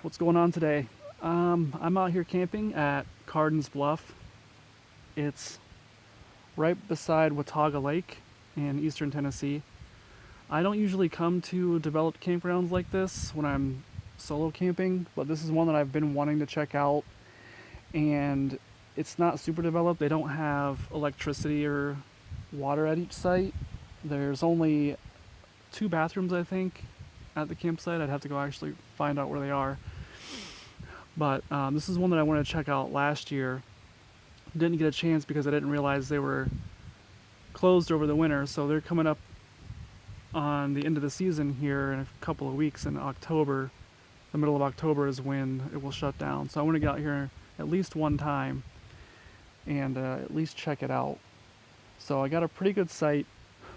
What's going on today? I'm out here camping at Cardens Bluff. It's right beside Watauga Lake in eastern Tennessee. I don't usually come to developed campgrounds like this when I'm solo camping, but this is one that I've been wanting to check out, and it's not super developed. They don't have electricity or water at each site. There's only 2 bathrooms, I think, at the campsite. I'd have to go actually find out where they are. But this is one that I wanted to check out last year. Didn't get a chance because I didn't realize they were closed over the winter. So they're coming up on the end of the season here in a couple of weeks in October. The middle of October is when it will shut down. So I want to get out here at least one time and at least check it out. So I got a pretty good site.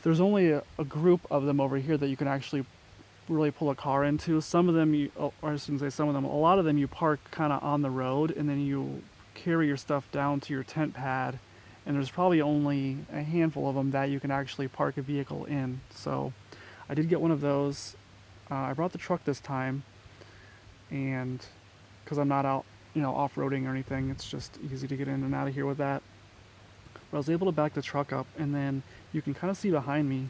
There's only a group of them over here that you can actually really pull a car into. Some of them, or I shouldn't say some of them, a lot of them you park kind of on the road and then you carry your stuff down to your tent pad, and there's probably only a handful of them that you can actually park a vehicle in. So I did get one of those. I brought the truck this time, and because I'm not out, off-roading or anything, it's just easy to get in and out of here with that. But I was able to back the truck up, and then you can kind of see behind me,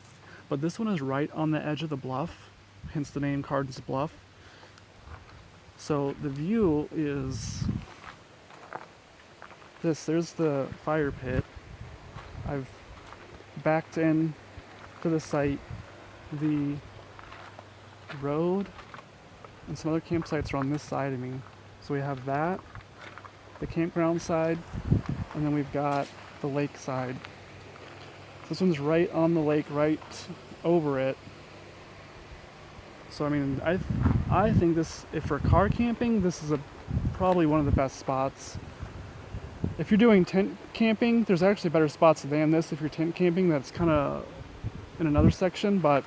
but this one is right on the edge of the bluff, hence the name Cardens Bluff. So the view is this. There's the fire pit. I've backed in to the site. The road and some other campsites are on this side of me. So we have that, the campground side, and then we've got the lake side. This one's right on the lake, right over it. So I mean, I think this, if for car camping, this is probably one of the best spots. If you're doing tent camping, there's actually better spots than this. If you're tent camping, that's kind of in another section. But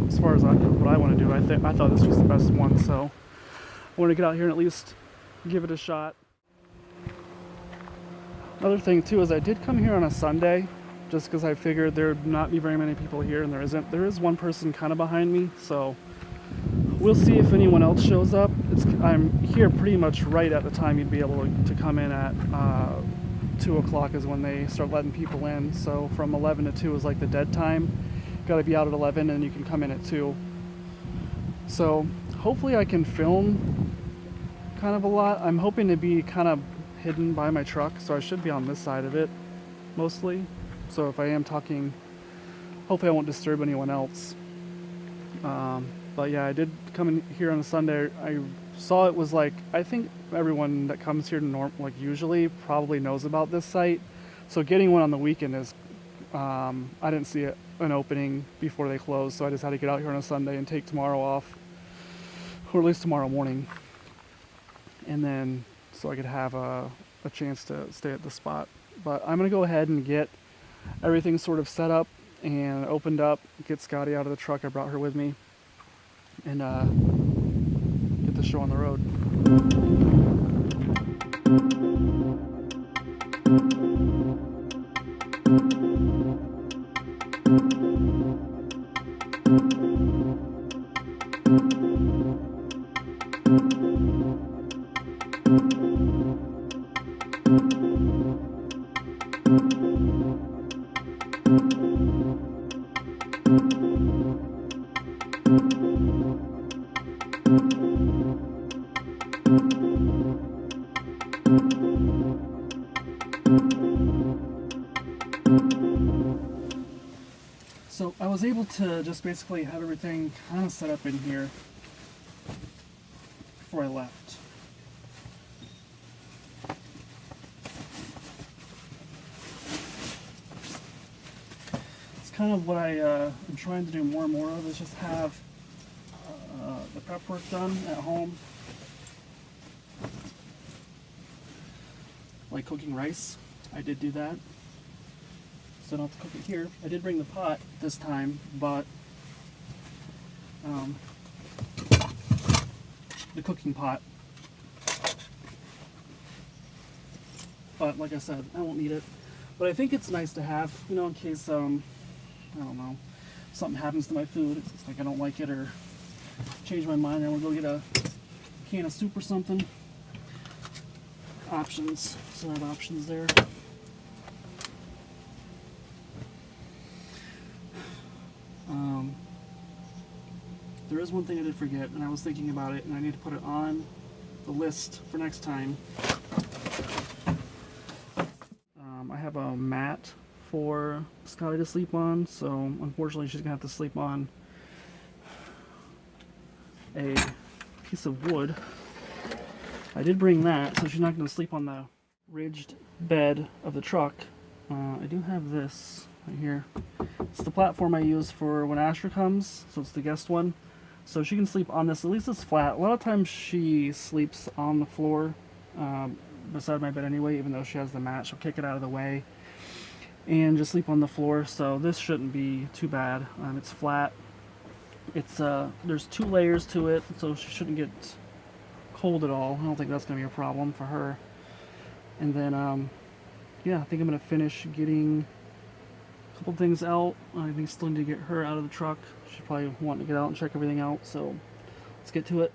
as far as what I want to do, I thought this was the best one. So I want to get out here and at least give it a shot. Another thing too is I did come here on a Sunday, just because I figured there'd not be very many people here, and there isn't. There is one person kind of behind me, so we'll see if anyone else shows up. I'm here pretty much right at the time you'd be able to come in at 2 o'clock is when they start letting people in. So from 11 to 2 is like the dead time. Got to be out at 11 and you can come in at 2. So hopefully I can film kind of a lot. I'm hoping to be kind of hidden by my truck, so I should be on this side of it mostly. So if I am talking, hopefully I won't disturb anyone else. But yeah, I did come in here on a Sunday. I saw it was like, I think everyone that comes here usually probably knows about this site. So getting one on the weekend is, I didn't see an opening before they closed, so I just had to get out here on a Sunday and take tomorrow off, or at least tomorrow morning. And then, so I could have a chance to stay at the spot. But I'm gonna go ahead and get everything sort of set up and opened up, get Skadi out of the truck. I brought her with me, and get the show on the road. So I was able to just basically have everything kind of set up in here before I left. It's kind of what I'm trying to do more and more of, is just have the prep work done at home. Like cooking rice, I did do that. So I don't have to cook it here. I did bring the pot this time, but the cooking pot. But like I said, I won't need it. But I think it's nice to have, in case, I don't know, something happens to my food, like I don't like it or change my mind, I want to go get can of soup or something. Options. So I have options there. There is one thing I did forget, and I was thinking about it, and I need to put it on the list for next time. I have a mat for Skadi to sleep on, so unfortunately she's gonna have to sleep on a piece of wood. I did bring that, so she's not gonna sleep on the ridged bed of the truck. I do have this right here. It's the platform I use for when Asher comes, so it's the guest one. So she can sleep on this. At least it's flat. A lot of times she sleeps on the floor beside my bed anyway, even though she has the mat. She'll kick it out of the way and just sleep on the floor. So this shouldn't be too bad. It's flat. It's there's 2 layers to it, so she shouldn't get cold at all. I don't think that's going to be a problem for her. And then, yeah, I think I'm going to finish getting a couple things out. I think still need to get her out of the truck. She's probably wanting to get out and check everything out, so let's get to it.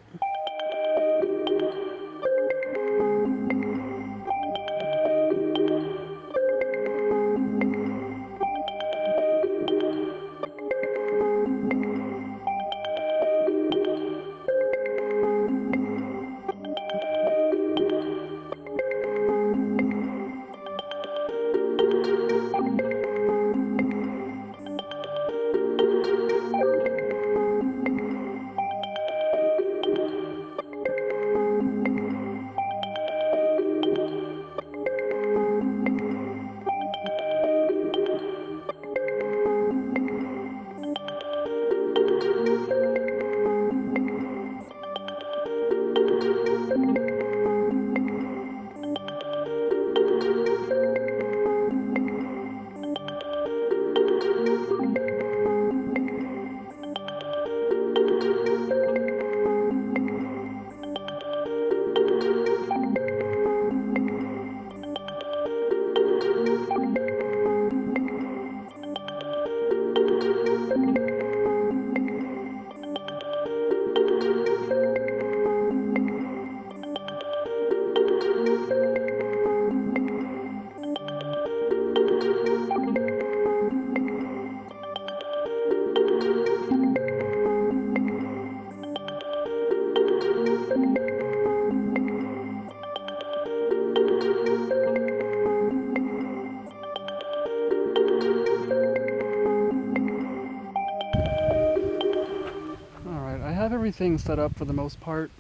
Everything set up for the most part.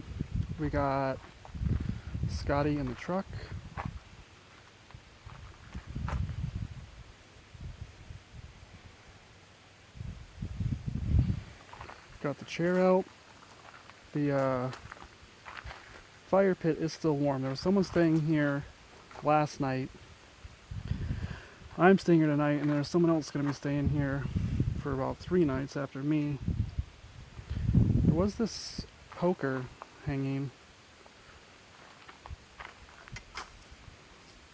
We got Skadi in the truck. Got the chair out. The fire pit is still warm. There was someone staying here last night. I'm staying here tonight, and there's someone else going to be staying here for about 3 nights after me. There was this poker hanging,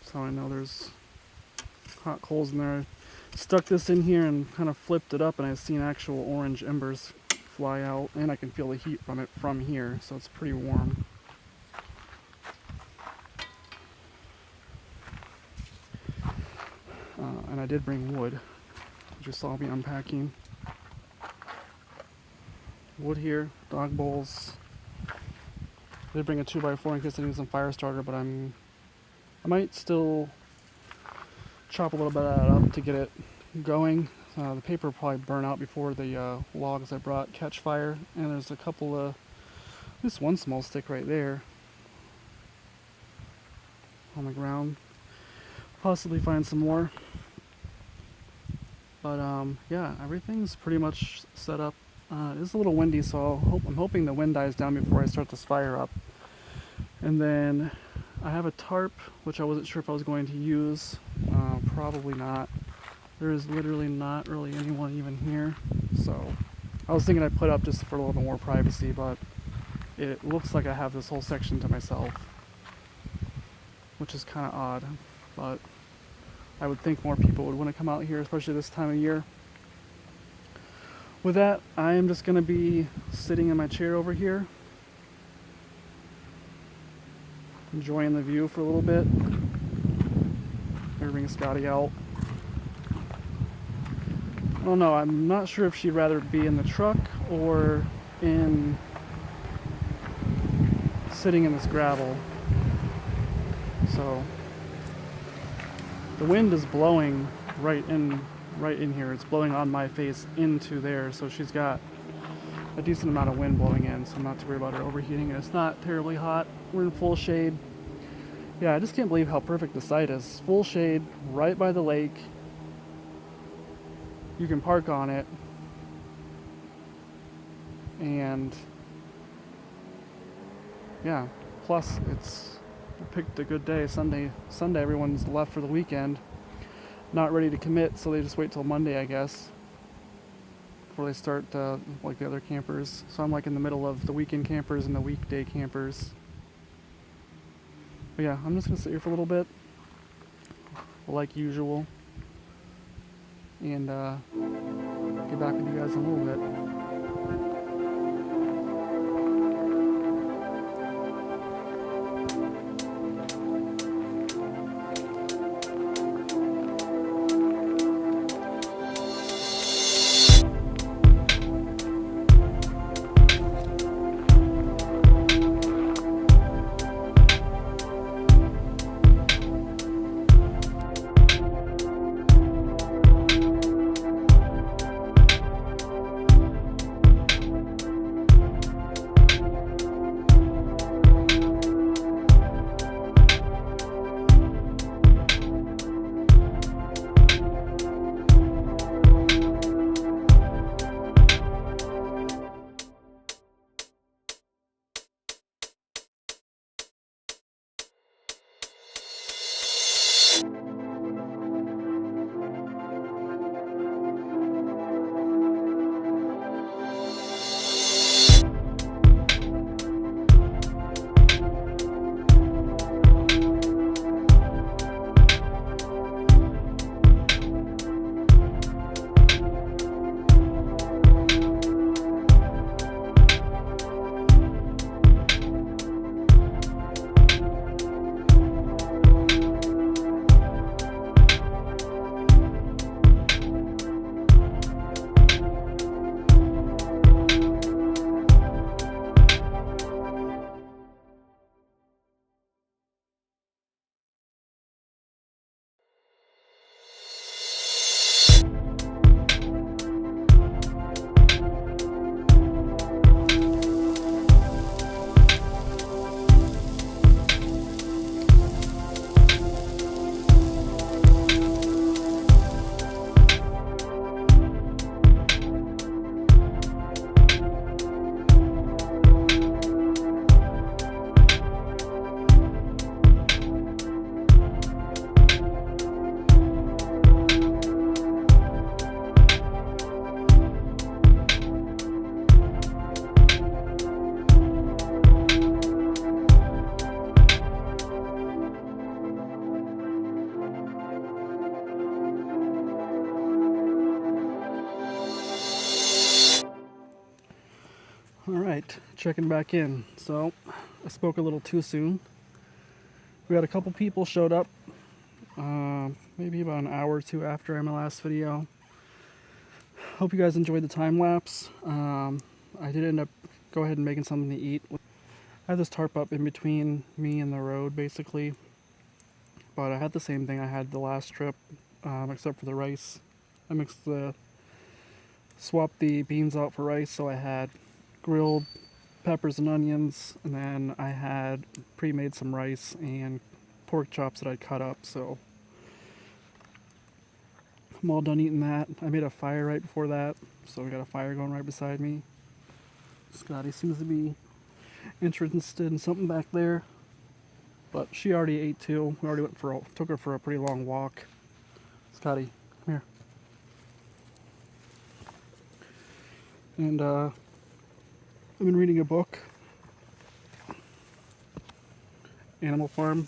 so I know there's hot coals in there. I stuck this in here and kind of flipped it up, and I've seen actual orange embers fly out, and I can feel the heat from it from here, so it's pretty warm. And I did bring wood. You just saw me unpacking. Wood here, dog bowls. I did bring a 2x4 in case I need some fire starter, but I might still chop a little bit of that up to get it going. The paper will probably burn out before the logs I brought catch fire. And there's a couple of, at least one small stick right there on the ground. Possibly find some more. But yeah, everything's pretty much set up. It is a little windy, so I'm hoping the wind dies down before I start this fire up. And then I have a tarp, which I wasn't sure if I was going to use. Probably not. There is literally not really anyone even here. So I was thinking I'd put up just for a little bit more privacy, but it looks like I have this whole section to myself, which is kind of odd. But I would think more people would want to come out here, especially this time of year. With that, I am just going to be sitting in my chair over here enjoying the view for a little bit. Gonna bring Skadi out. I don't know, I'm not sure if she'd rather be in the truck or in sitting in this gravel. So the wind is blowing right in here. It's blowing on my face into there, so she's got a decent amount of wind blowing in, so I'm not too worried about her overheating. And it's not terribly hot. We're in full shade. Yeah, I just can't believe how perfect the site is. Full shade, right by the lake. You can park on it. And yeah, plus we picked a good day. Sunday everyone's left for the weekend. Not ready to commit, so they just wait till Monday, I guess, before they start like the other campers. So I'm like in the middle of the weekend campers and the weekday campers. But yeah, I'm just gonna sit here for a little bit, like usual, and get back with you guys in a little bit. Alright, checking back in. So, I spoke a little too soon. We had a couple people showed up, maybe about an hour or two after my last video. Hope you guys enjoyed the time lapse. I did end up go ahead and making something to eat. I had this tarp up in between me and the road, basically. But I had the same thing I had the last trip, except for the rice. I swapped the beans out for rice, so I had grilled peppers and onions, and then I had pre-made some rice and pork chops that I'd cut up, so I'm all done eating that. I made a fire right before that, so we got a fire going right beside me. Skadi seems to be interested in something back there, but she already ate too. We already took her for a pretty long walk. Skadi, come here. And I've been reading a book, Animal Farm.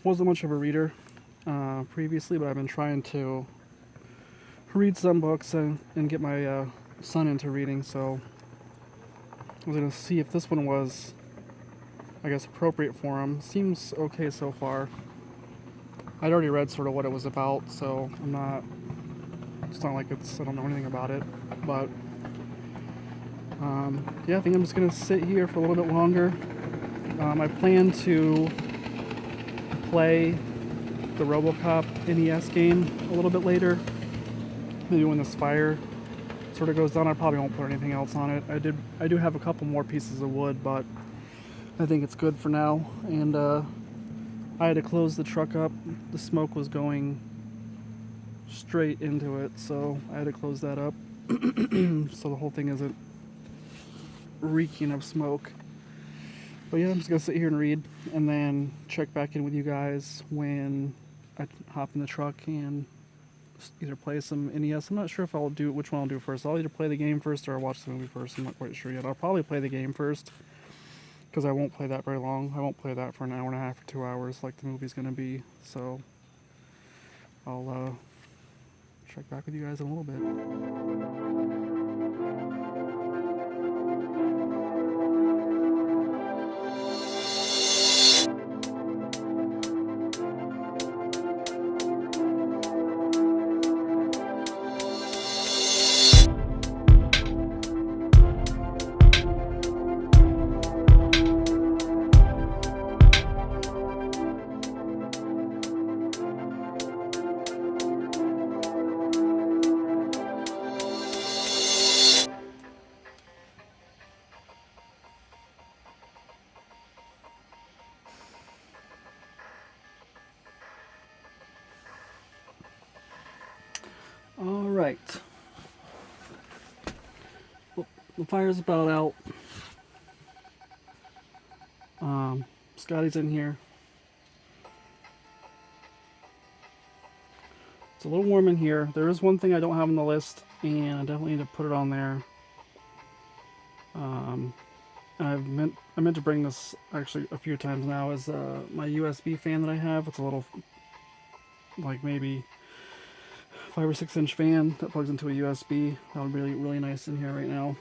Wasn't much of a reader previously, but I've been trying to read some books and get my son into reading, so I was gonna see if this one was, I guess, appropriate for him. Seems okay so far. I'd already read sort of what it was about, so it's not like I don't know anything about it. But, yeah, I think I'm just gonna sit here for a little bit longer. I plan to play the RoboCop NES game a little bit later. Maybe when this fire sort of goes down, I probably won't put anything else on it. I do have a couple more pieces of wood, but I think it's good for now. And I had to close the truck up. The smoke was going straight into it, so I had to close that up so the whole thing isn't reeking of smoke. But yeah, I'm just gonna sit here and read and then check back in with you guys when I hop in the truck and either play some NES. I'm not sure if I'll do which one I'll do first. I'll either play the game first or I'll watch the movie first. I'm not quite sure yet. I'll probably play the game first because I won't play that very long. I won't play that for an hour and a half or 2 hours like the movie's gonna be. So I'll check back with you guys in a little bit. All right. Well, the fire's about out. Skadi's in here. It's a little warm in here. There is one thing I don't have on the list, and I definitely need to put it on there. I meant to bring this actually a few times now. Is my USB fan that I have. It's a little, like maybe 5 or 6 inch fan that plugs into a USB. That would be really nice in here right now.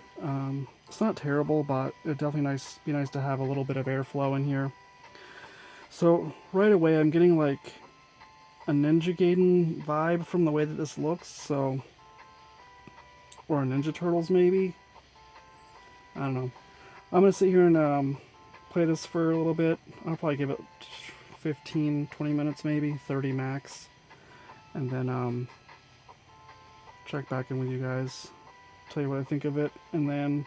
It's not terrible, but it'd definitely be nice to have a little bit of airflow in here. So right away, I'm getting like a Ninja Gaiden vibe from the way that this looks. So, or a Ninja Turtles maybe. I don't know. I'm gonna sit here and play this for a little bit. I'll probably give it 15, 20 minutes maybe, 30 max, and then check back in with you guys, tell you what I think of it, and then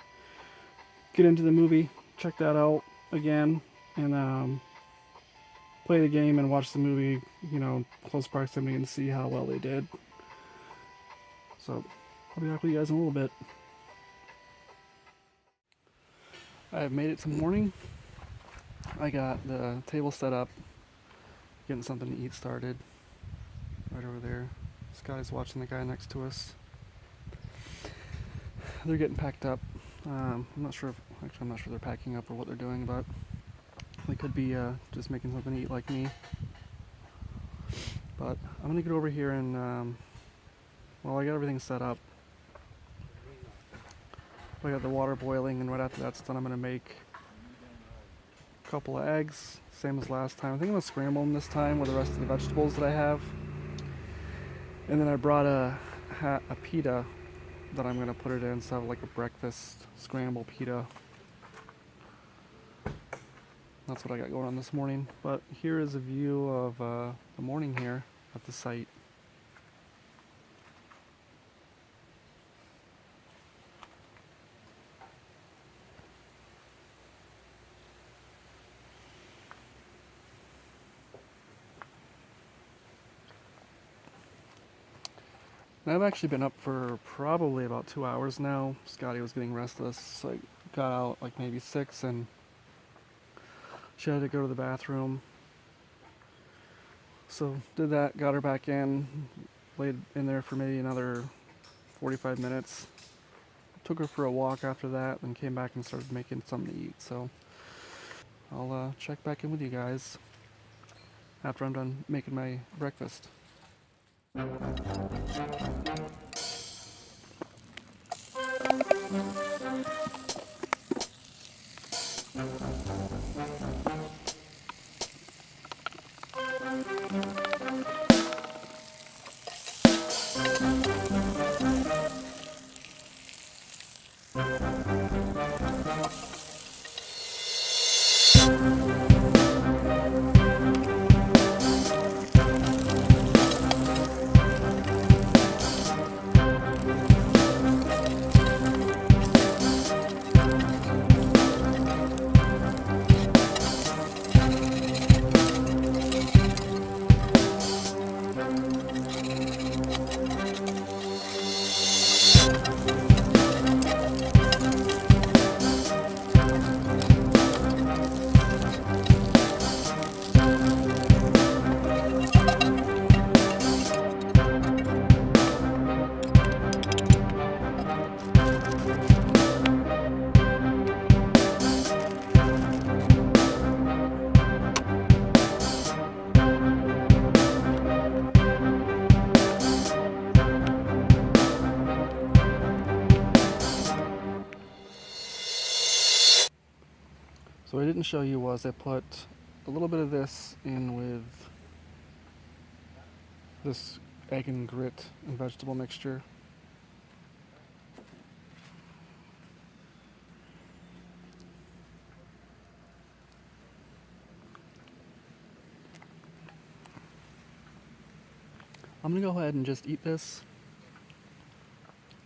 get into the movie, check that out again, and play the game and watch the movie, you know, close proximity and see how well they did. So I'll be back with you guys in a little bit. I've made it to morning. I got the table set up, getting something to eat started right over there. Skadi's watching the guy next to us. They're getting packed up. I'm not sure they're packing up or what they're doing, but they could be just making something to eat like me. But I'm gonna get over here and well, I got everything set up. I got the water boiling, and right after that's done, I'm gonna make a couple of eggs, same as last time. I think I'm gonna scramble them this time with the rest of the vegetables that I have. And then I brought a pita that I'm gonna put it in, so I have like a breakfast scramble pita. That's what I got going on this morning. But here is a view of the morning here at the site. And I've actually been up for probably about 2 hours now. Skadi was getting restless, so I got out like maybe 6, and she had to go to the bathroom. So did that, got her back in, laid in there for maybe another 45 minutes. Took her for a walk after that, then came back and started making something to eat. So I'll check back in with you guys after I'm done making my breakfast. So what I didn't show you was I put a little bit of this in with this egg and grit and vegetable mixture. I'm gonna go ahead and just eat this,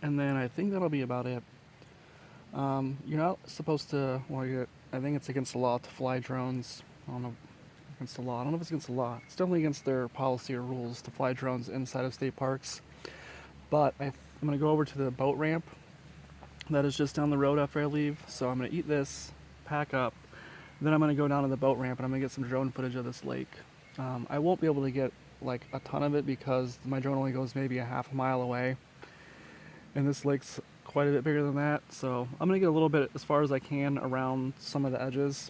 and then I think that'll be about it. You're not supposed to, well, I think it's against the law to fly drones. I don't know, against the law. I don't know if it's against the law. It's definitely against their policy or rules to fly drones inside of state parks. But I'm gonna go over to the boat ramp that is just down the road after I leave. So I'm gonna eat this, pack up, then I'm gonna go down to the boat ramp and I'm gonna get some drone footage of this lake. I won't be able to get like a ton of it because my drone only goes maybe a half a mile away, and this lake's quite a bit bigger than that, so I'm gonna get a little bit as far as I can around some of the edges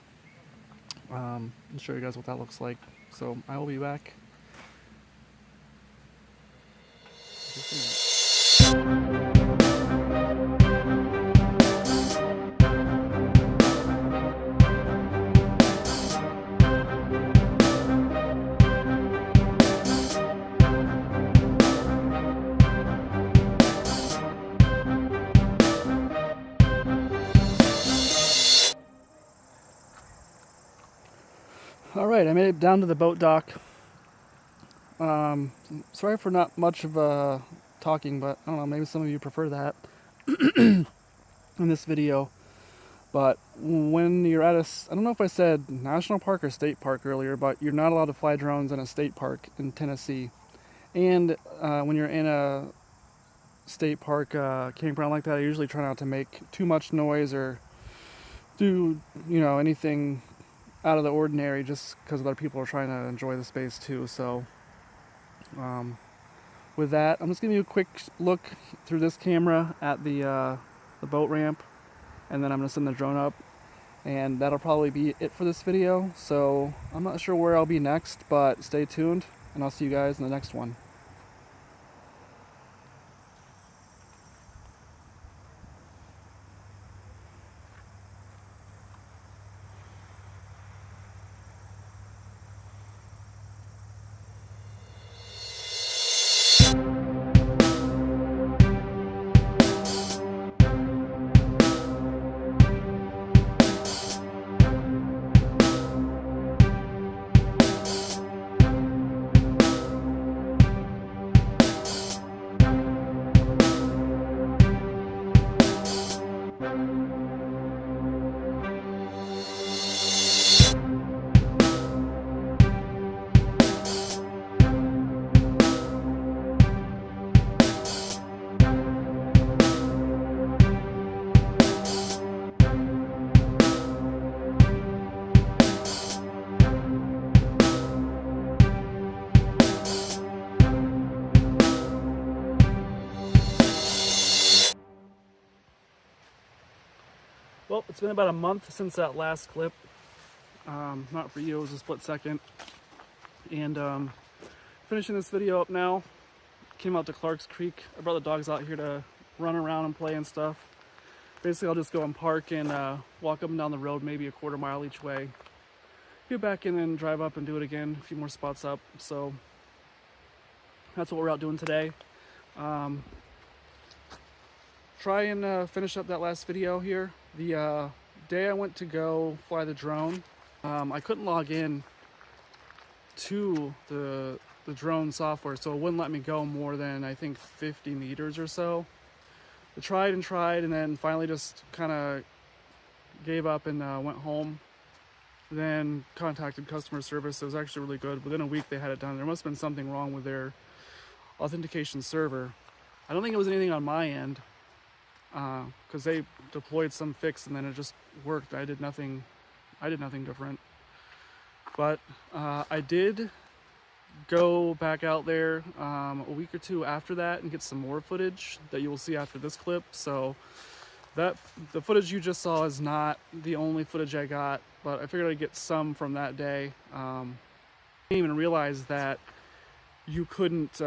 and show you guys what that looks like. So I will be back in just a minute. Alright, I made it down to the boat dock. Sorry for not much of talking, but I don't know, maybe some of you prefer that in this video. But when you're at I don't know if I said national park or state park earlier, but you're not allowed to fly drones in a state park in Tennessee. And when you're in a state park campground like that, I usually try not to make too much noise or do, anything out of the ordinary, just because other people are trying to enjoy the space too. So with that, I'm just giving you a quick look through this camera at the boat ramp, and then I'm gonna send the drone up, and that'll probably be it for this video. So I'm not sure where I'll be next, but stay tuned and I'll see you guys in the next one. Well, it's been about a month since that last clip. Not for you, it was a split second. And finishing this video up now. Came out to Clark's Creek. I brought the dogs out here to run around and play and stuff. Basically, I'll just go and park and walk up and down the road, maybe a quarter mile each way. Get back in and drive up and do it again, a few more spots up. So that's what we're out doing today. Try and finish up that last video here. The day I went to go fly the drone, I couldn't log in to the drone software, so it wouldn't let me go more than I think 50 meters or so. I tried and then finally just kind of gave up and went home. Then contacted customer service. It was actually really good. Within a week they had it done. There must have been something wrong with their authentication server. I don't think it was anything on my end, because they deployed some fix and then it just worked. I did nothing different. But I did go back out there a week or two after that and get some more footage that you will see after this clip. So the footage you just saw is not the only footage I got, but I figured I'd get some from that day. I didn't even realize that you couldn't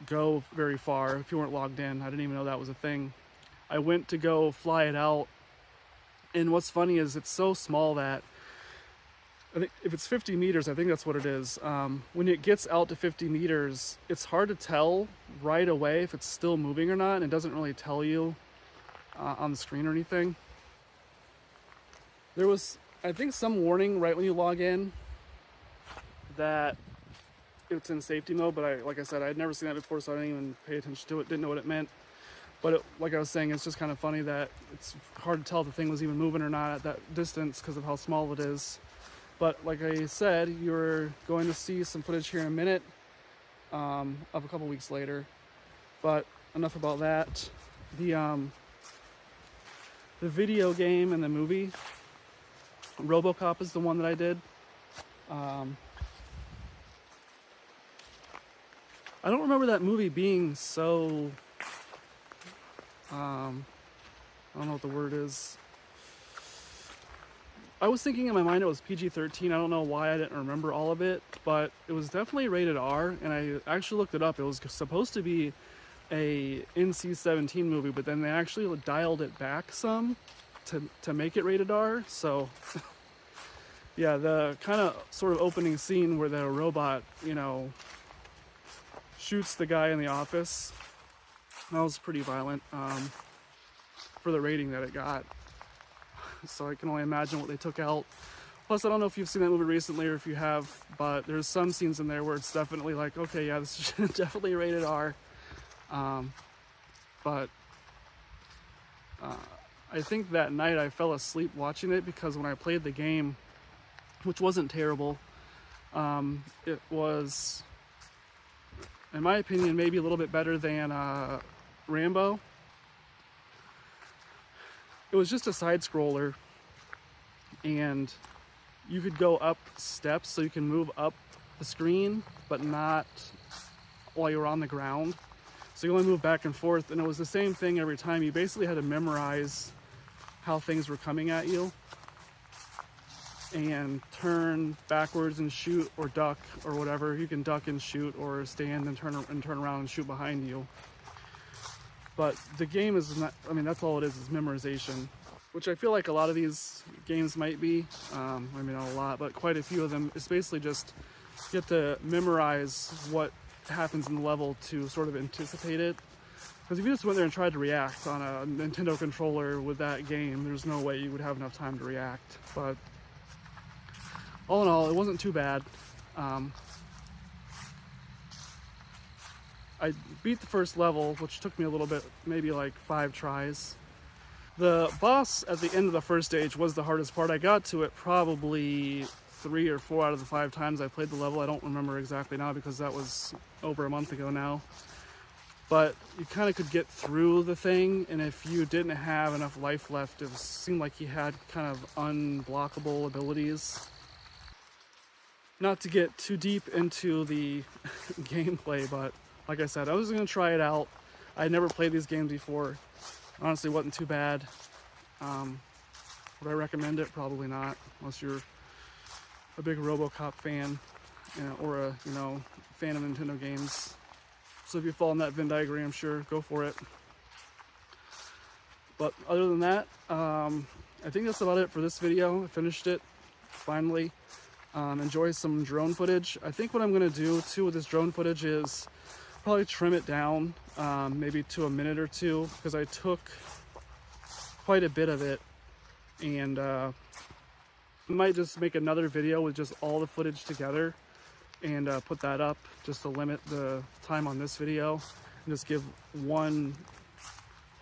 go very far if you weren't logged in. I didn't even know that was a thing. I went to go fly it out, And what's funny is it's so small that I think if it's 50 meters, I think that's what it is. When it gets out to 50 meters, it's hard to tell right away if it's still moving or not. And it doesn't really tell you on the screen or anything. There was, I think, some warning right when you log in that it's in safety mode, but like I said, I had never seen that before, so I didn't even pay attention to it, didn't know what it meant. But like I was saying, it's just kind of funny that it's hard to tell if the thing was even moving or not at that distance because of how small it is. But like I said, you're going to see some footage here in a minute of a couple weeks later. But enough about that. The video game and the movie, RoboCop is the one that I did. I don't remember that movie being so, I don't know what the word is. I was thinking in my mind it was PG-13. I don't know why I didn't remember all of it, but it was definitely rated R, and I actually looked it up. It was supposed to be a NC-17 movie, but then they actually dialed it back some to make it rated R. So yeah, the kind of sort of opening scene where the robot, you know, shoots the guy in the office, that was pretty violent for the rating that it got. So I can only imagine what they took out. Plus, I don't know if you've seen that movie recently or if you have, but there's some scenes in there where it's definitely like, okay, yeah, this is definitely rated R. But I think that night I fell asleep watching it because when I played the game, which wasn't terrible, it was, in my opinion, maybe a little bit better than Rambo. It was just a side scroller, and you could go up steps, so you can move up the screen, but not while you're on the ground. So you only move back and forth, and it was the same thing every time. You basically had to memorize how things were coming at you and turn backwards and shoot or duck or whatever. You can duck and shoot or stand and turn around and shoot behind you. But the game is not, I mean, that's all it is memorization, which I feel like a lot of these games might be. I mean, not a lot, but quite a few of them. It's basically just you have to memorize what happens in the level to sort of anticipate it. Because if you just went there and tried to react on a Nintendo controller with that game, there's no way you would have enough time to react. But all in all, it wasn't too bad. I beat the first level, which took me a little bit, maybe like 5 tries. The boss at the end of the first stage was the hardest part. I got to it probably 3 or 4 out of the 5 times I played the level. I don't remember exactly now because that was over a month ago now. But you kind of could get through the thing, and if you didn't have enough life left, it seemed like he had kind of unblockable abilities. Not to get too deep into the gameplay, but like I said, I was going to try it out. I had never played these games before. Honestly, wasn't too bad. Would I recommend it? Probably not, unless you're a big RoboCop fan, you know, or a fan of Nintendo games. So if you fall in that Venn diagram, sure, go for it. But other than that, I think that's about it for this video. I finished it finally. Enjoy some drone footage. I think what I'm going to do too with this drone footage is probably trim it down, maybe to a minute or 2, because I took quite a bit of it, and I might just make another video with just all the footage together and put that up just to limit the time on this video, and just give one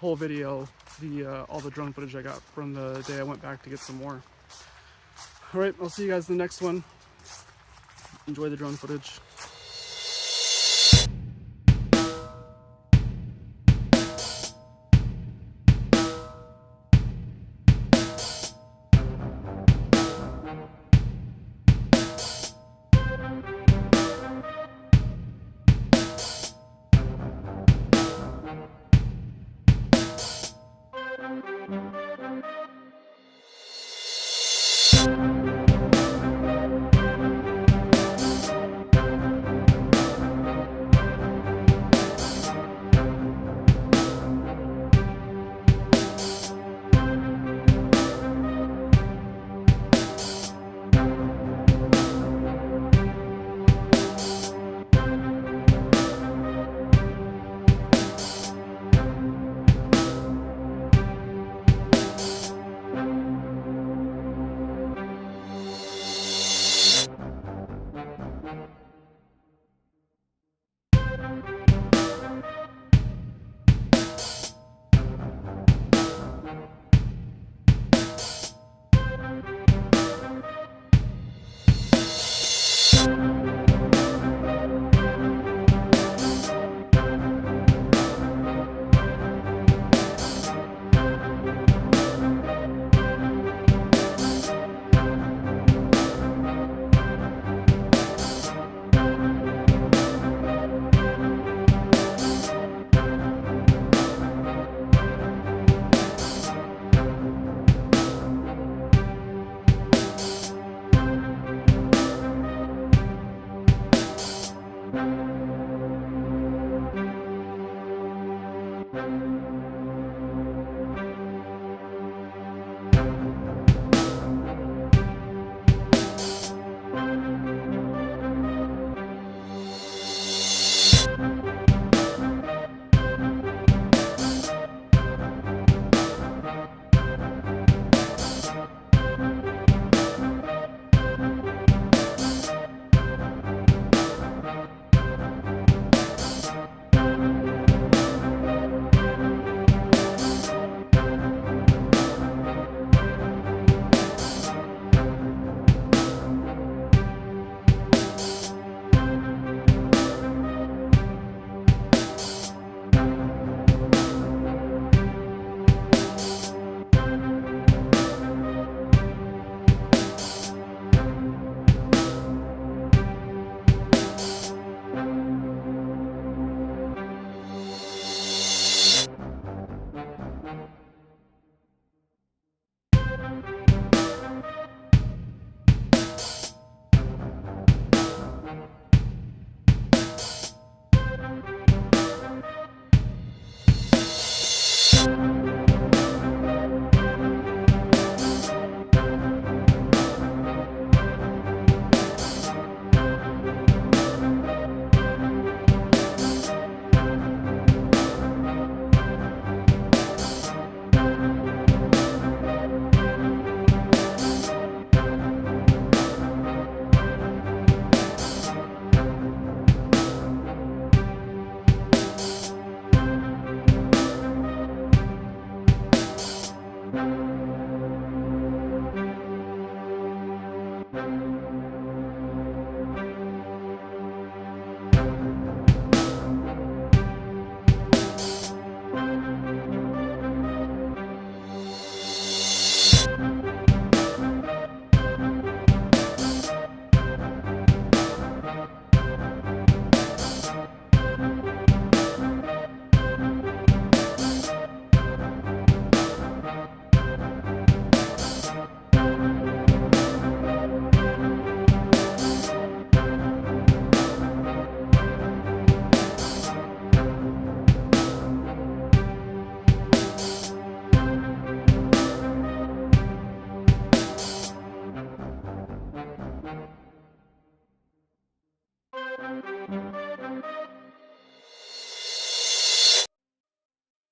whole video all the drone footage I got from the day I went back to get some more. All right, I'll see you guys in the next one. Enjoy the drone footage.